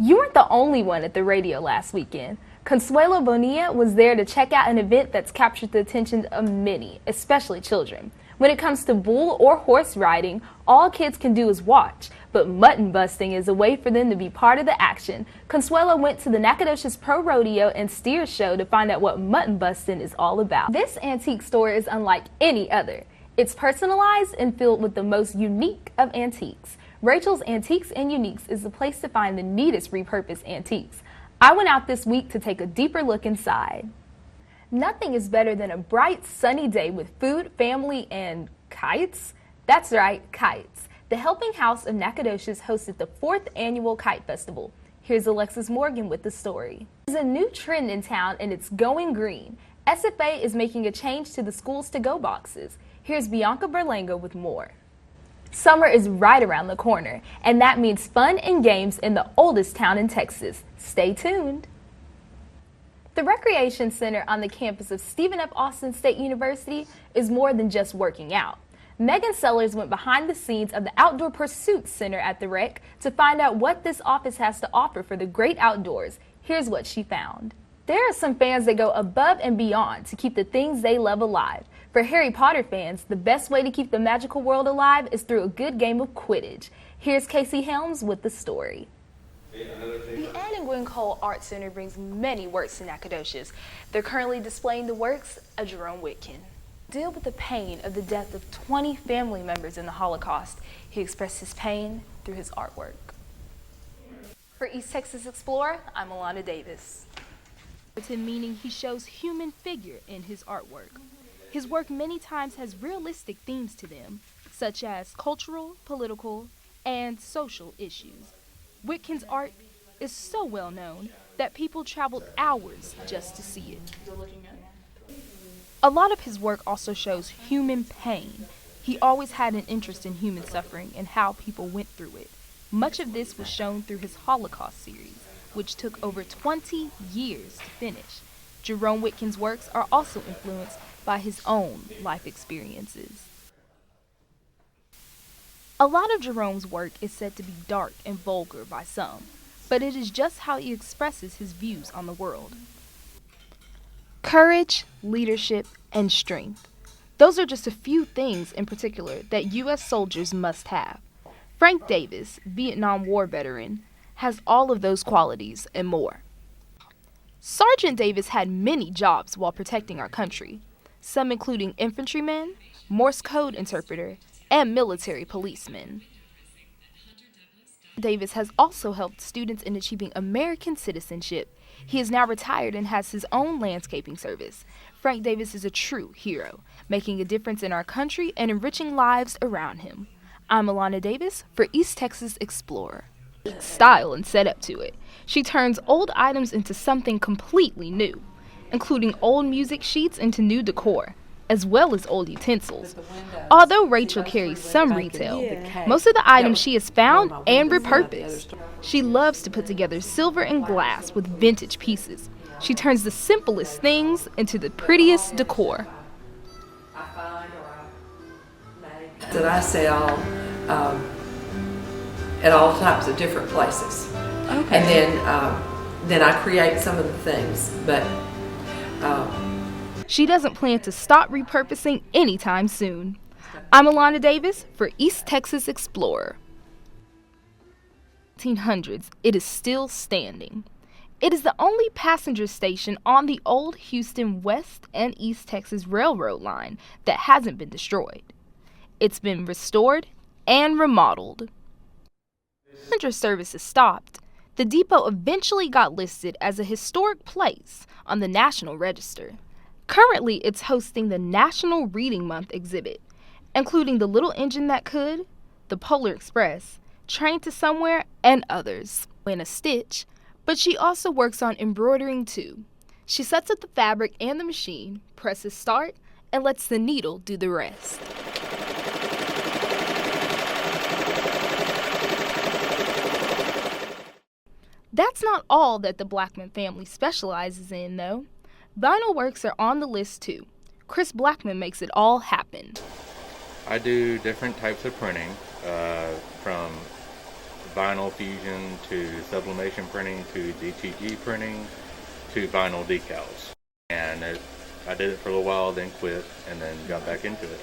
You weren't the only one at the radio last weekend. Consuelo Bonilla was there to check out an event that's captured the attention of many, especially children. When it comes to bull or horse riding, all kids can do is watch, but mutton busting is a way for them to be part of the action. Consuelo went to the Nacogdoches Pro Rodeo and Steers Show to find out what mutton busting is all about. This antique store is unlike any other. It's personalized and filled with the most unique of antiques. Rachel's Antiques and Uniques is the place to find the neatest repurposed antiques. I went out this week to take a deeper look inside. Nothing is better than a bright, sunny day with food, family, and kites. That's right, kites. The Helping House of Nacogdoches hosted the 4th annual Kite Festival. Here's Alexis Morgan with the story. There's a new trend in town and it's going green. SFA is making a change to the schools to-go boxes. Here's Bianca Berlango with more. Summer is right around the corner, and that means fun and games in the oldest town in Texas. Stay tuned. The Recreation Center on the campus of Stephen F. Austin State University is more than just working out. Megan Sellers went behind the scenes of the Outdoor Pursuits Center at the Rec to find out what this office has to offer for the great outdoors. Here's what she found. There are some fans that go above and beyond to keep the things they love alive. For Harry Potter fans, the best way to keep the magical world alive is through a good game of Quidditch. Here's Casey Helms with the story. The Anne and Gwen Cole Art Center brings many works to Nacogdoches. They're currently displaying the works of Jerome Whitkin. Deal with the pain of the death of 20 family members in the Holocaust. He expressed his pain through his artwork. For East Texas Explorer, I'm Milana Davis. Meaning he shows human figure in his artwork. His work many times has realistic themes to them, such as cultural, political, and social issues. Whitkin's art is so well known that people traveled hours just to see it. A lot of his work also shows human pain. He always had an interest in human suffering and how people went through it. Much of this was shown through his Holocaust series, which took over 20 years to finish. Jerome Whitkin's works are also influenced by his own life experiences. A lot of Jerome's work is said to be dark and vulgar by some, but it is just how he expresses his views on the world. Courage, leadership, and strength. Those are just a few things in particular that U.S. soldiers must have. Frank Davis, Vietnam War veteran, has all of those qualities and more. Sergeant Davis had many jobs while protecting our country, some including infantryman, Morse code interpreter, and military policeman. Davis has also helped students in achieving American citizenship. He is now retired and has his own landscaping service. Frank Davis is a true hero, making a difference in our country and enriching lives around him. I'm Milana Davis for East Texas Explorer. Style and setup to it. She turns old items into something completely new, including old music sheets into new decor, as well as old utensils. Although Rachel carries some retail, most of the items she has found and repurposed. She loves to put together silver and glass with vintage pieces. She turns the simplest things into the prettiest decor. That I sell at all types of different places. Okay. And then I create some of the things, but she doesn't plan to stop repurposing anytime soon. I'm Milana Davis for East Texas Explorer. 1800s, it is still standing. It is the only passenger station on the old Houston West and East Texas Railroad line that hasn't been destroyed. It's been restored and remodeled. Passenger services stopped. The depot eventually got listed as a historic place on the National Register. Currently, it's hosting the National Reading Month exhibit, including The Little Engine That Could, The Polar Express, Train to Somewhere, and others. In a stitch, but she also works on embroidering too. She sets up the fabric and the machine, presses start, and lets the needle do the rest. That's not all that the Blackman family specializes in, though. Vinyl works are on the list, too. Chris Blackman makes it all happen. I do different types of printing, from vinyl fusion to sublimation printing to DTG printing to vinyl decals. And I did it for a little while, then quit, and then got back into it.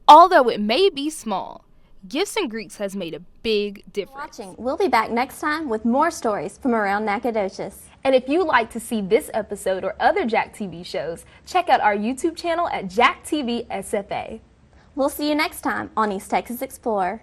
Although it may be small, Gifts and Greeks has made a big difference. We'll be back next time with more stories from around Nacogdoches. And if you'd like to see this episode or other Jack TV shows, check out our YouTube channel at Jack TV SFA. We'll see you next time on East Texas Explorer.